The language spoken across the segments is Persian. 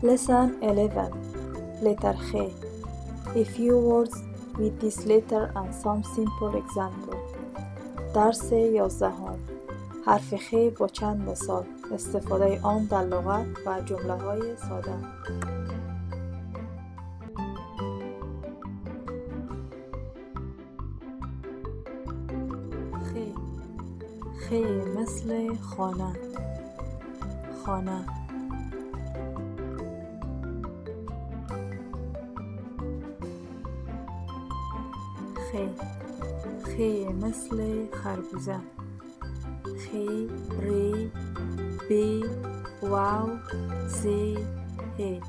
Lesson 11. Letter K. A few words with this letter and some simple example. درس 11. حرف خ با چند مثال. استفاده آن در لغت و جمله های ساده. خ مثل خانه. خانه. خ مثل خربوزه. خ ری بی واو زی ه.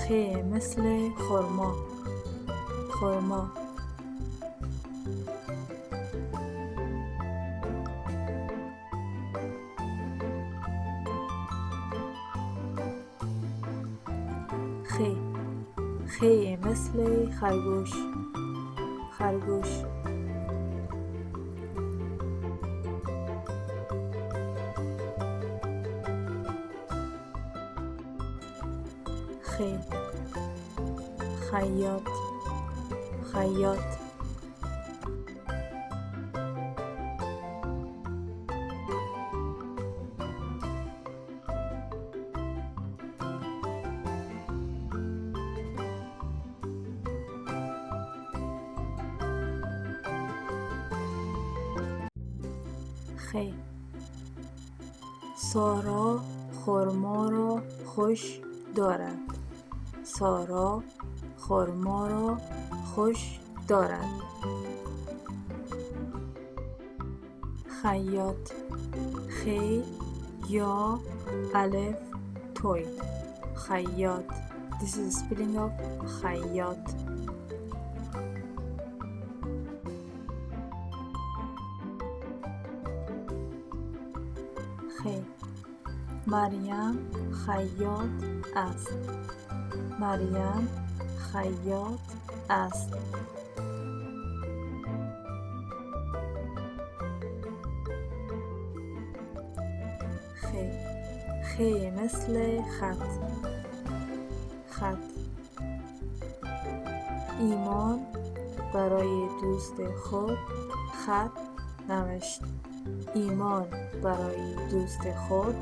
خ مثل خرما. خرما. خ مثل خرگوش. خرگوش. خیاط. خیاط. سارا خرما را خوش دارد. سارا خرما را خوش دارد. خیاط. خ یا الف توی. خیاط. This is the spelling of خیاط. مریم خیاط است. مریم خیاط است. خ مثل خط. خط. ایمان برای دوست خود خط نوشت. ایمان برای دوست خود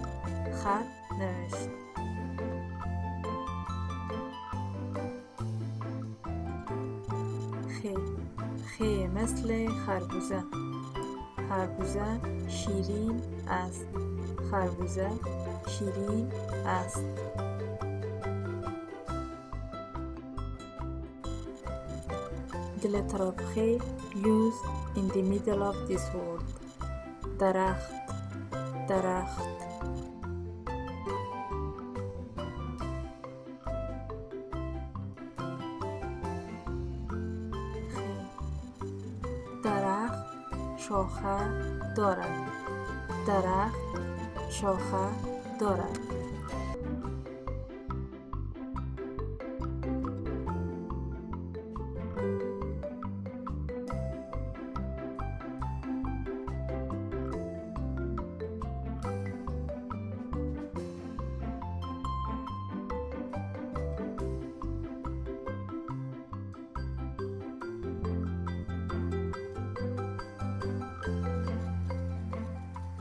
خط نوشت. خ مثل خربوزه. خربوزه شیرین است. خربوزه شیرین است. The letter of K used in the middle of this word. درخت. درخت. درخت شاخه دارد. درخت شاخه دارد.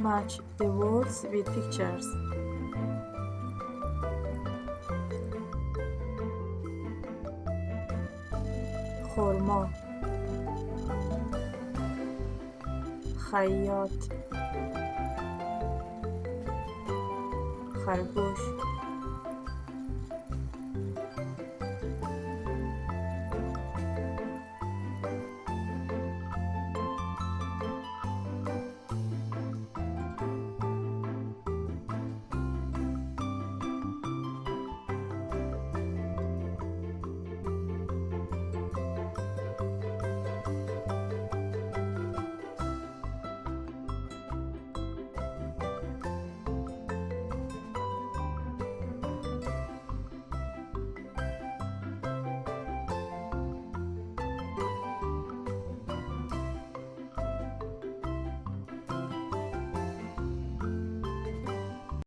Match the words with pictures. خرما. خیاط. خرگوش.